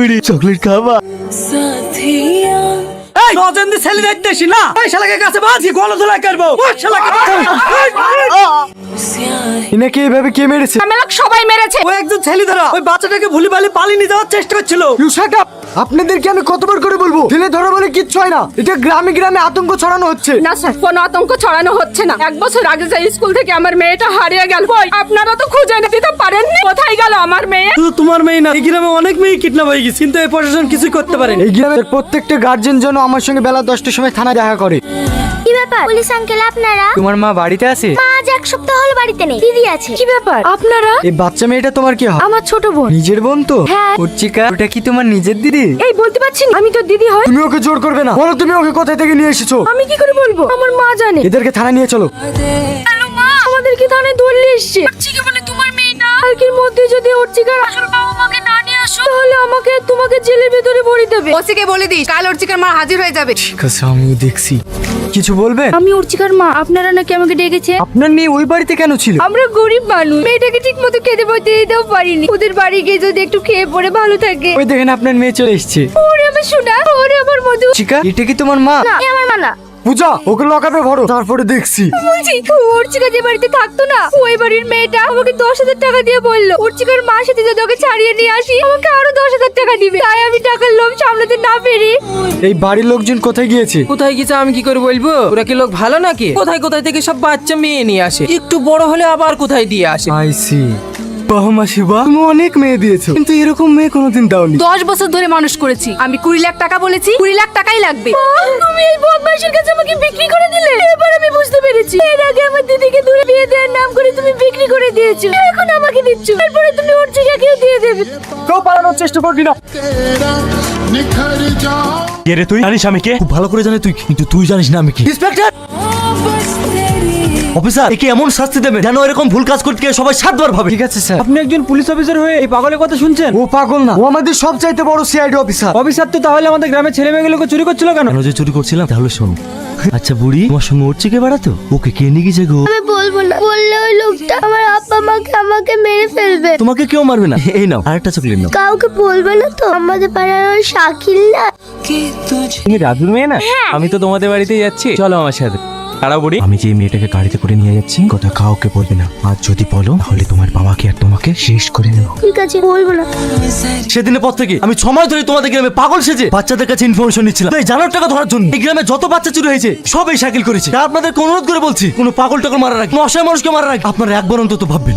বুড়ি চকলেট খাবা? এই নজেন্দি ছেলে দেখতেছি না, এই শালাকে কাছে বাজি গলা ধুলাই করবো। ওই শালাকে ইনাকে এইভাবে কে মেরেছে? আমাকে সবাই মেরেছে। ওই একজন ছেলে ধরা ওই বাচ্চাটাকে ভুলি ভালি পালিয়ে নিয়ে যাওয়ার চেষ্টা করছিল। You shut up! আপনাদেরকে আমি কতবার করে বলবো, ছেলে ধরা বলে কিচ্ছু হয় না। এটা গ্রামে গ্রামে আতঙ্ক ছড়ানো হচ্ছে। না স্যার, কোনো আতঙ্ক ছড়ানো হচ্ছে না। 1 বছর আগে যে স্কুল থেকে আমার মেয়েটা হারিয়ে গেল, কই আপনারা তো খুঁজে এনে দিতে পারেননি। কোথায় গেল আমার মেয়ে? শুধু তোমার মেয়ে না, এই গ্রামে অনেক মেয়ে কিডন্যাপ হয়ে গেছে, কিন্তু এই প্রশাসন কিছু করতে পারেনি। এই গ্রামের প্রত্যেকটা গার্জেন যেন আমার সঙ্গে বেলা 10টার সময় থানায় দেখা করে। কি ব্যাপার পুলিশ আঙ্কেল আপনারা? তোমার মা বাড়িতে আছে? মা আজ 1 সপ্তাহ হলো বাড়িতে নেই, দিদি আছে। কি ব্যাপার আপনারা? এই বাচ্চা মেয়েটা তোমার কি হয়? আমার ছোট বোন। নিজের বোন তো? হ্যাঁ। অর্চিকা, ওটা কি তোমার নিজের দিদি? এই বলতে পারছি না, আমি তো দিদি হয়। তুমি ওকে জোর করবে না, বলো তুমি ওকে কোথায় থেকে নিয়ে এসেছো? আমি কি করে বলবো? আমার মা জানে। এদেরকে থানায় নিয়ে চলো। হ্যালো মা, আমাদেরকে থানায় ধরলে এসছে। অর্চিকা বলে তোমার মেয়ে না। কালকের মধ্যে যদি অর্চিকার আসল বাবা মাকে না নিয়ে আসো, তাহলে আমাকে তোমাকে জেলের ভিতরে ভরে দেবে। ওসিকে বলে দিস কাল অর্চিকার মা হাজির হয়ে যাবে। ঠিক আছে, আমিও দেখছি। কিছু বলবেন? আমি অর্চিকার মা, আপনারা নাকি আমাকে ডেকেছে। আপনার মেয়ে ওই বাড়িতে কেন ছিল? আমরা গরিব মানুষ, মেয়েটাকে ঠিক মতো খেতে বইতে দিতেও পারিনি। ওদের বাড়ি গিয়ে যদি একটু খেয়ে পড়ে ভালো থাকে। ওই দেখেন আপনার মেয়ে চলে এসেছে। ওরে আমার সোনা, ওরে আমার মধু। চিকা, এটা কি তোমার মা? না, এ আমার মা না। পূজা, ওকে লকআপে ভরো, তারপরে দেখছি। বলছি অর্চিকা যে বাড়িতে থাকতো না, ওই বাড়ির মেয়েটা আমাকে 10,000 টাকা দিয়ে বললো অর্চিকার মার সাথে যদি ওকে ছাড়িয়ে নিয়ে আসি আমাকে আরো 10,000 টাকা দিবে। তাই আমি টাকার লোভ সামলাতে না পেরে। এই বাড়ির লোকজন কোথায় গিয়েছে? কোথায় গেছে আমি কি করে বলবো? ওরা কি লোক ভালো নাকি? কোথায় কোথায় থেকে সব বাচ্চা মেয়ে নিয়ে আসে, একটু বড় হলে আবার কোথায় দিয়ে আসে। I see. বাহ মাসিবা, তুমি অনেক মেয়ে দিয়েছো, কিন্তু এরকম মেয়ে কোনোদিন দাওনি। 10 বছর ধরে মানুষ করেছি আমি, 20 লাখ টাকা বলেছি, 20 লাখ টাকাই লাগবে। তুমি এই বদমাইশের কাছে আমাকে বিক্রি করে দিলে। এবার আমি বুঝতে পেরেছি, এর আগে আমার দিদিকে দূরে বিয়ে দেওয়ার নাম করে তুমি বিক্রি করে দিয়েছো, এখন আমাকে দিচ্ছ, এরপরে তুমি অর্চিকাকেও দিয়ে দেবে। কেউ পালানোর চেষ্টা করবি না। কে রে তুই? জানিস আমি কে? খুব ভালো করে জানি তুই, কিন্তু তুই জানিস না আমি কি। ইন্সপেক্টর অফিসার, একে এমন শাস্তি দেবে যেন এরকম ভুল কাজ করতে গিয়ে সবাই 7 বার ভাবে। ঠিক আছে স্যার। আপনি একজন পুলিশ অফিসার হয়ে এই পাগলের কথা শুনছেন? ও পাগল না, ও আমাদের সবচাইতে বড় সিআইডি অফিসার। অফিসার তো তাহলে আমাদের গ্রামের ছেলে মেয়েগুলোকে চুরি করছিল কেন? কেন যে চুরি করছিলাম তাহলে শোনো। আচ্ছা বুড়ি, তোমার সঙ্গে উঠছে বেড়াতো, ওকে কে নিয়ে গেছে গো? আমি বলবো না, বললে ওই লোকটা আমার আব্বা মাকে আমাকে মেরে ফেলবে। তোমাকে কেউ মারবে না। এই নাও আরেকটা চকলেট নাও। কাউকে বলবে না তো? আমাদের পাড়ার ওই শাকিল না? তুমি রাজুর মেয়ে না? আমি তো তোমাদের বাড়িতেই যাচ্ছি, চলো আমার সাথে। তারা বুড়ি, আমি যে মেয়েটাকে গাড়িতে করে নিয়ে যাচ্ছি কথা কাউকে বলবে না, আর যদি বলো তাহলে তোমার বাবাকে আর তোমাকে শেষ করে নেব। ঠিক আছে, বলবো না। সেদিনের পর থেকে আমি 6 মাস ধরে তোমাদের গ্রামে পাগল সেজে বাচ্চাদের কাছে ইনফরমেশন নিচ্ছিলাম এই জানার টাকা ধরার জন্য। এই গ্রামে যত বাচ্চা চুরি হয়েছে সব এই শাকিল করেছে। তাই আপনাদের অনুরোধ করে বলছি, কোনো পাগল টাগল মারার আগে, কোনো অসহায় মানুষকে মারার আগে আপনারা একবার অন্তত ভাববেন।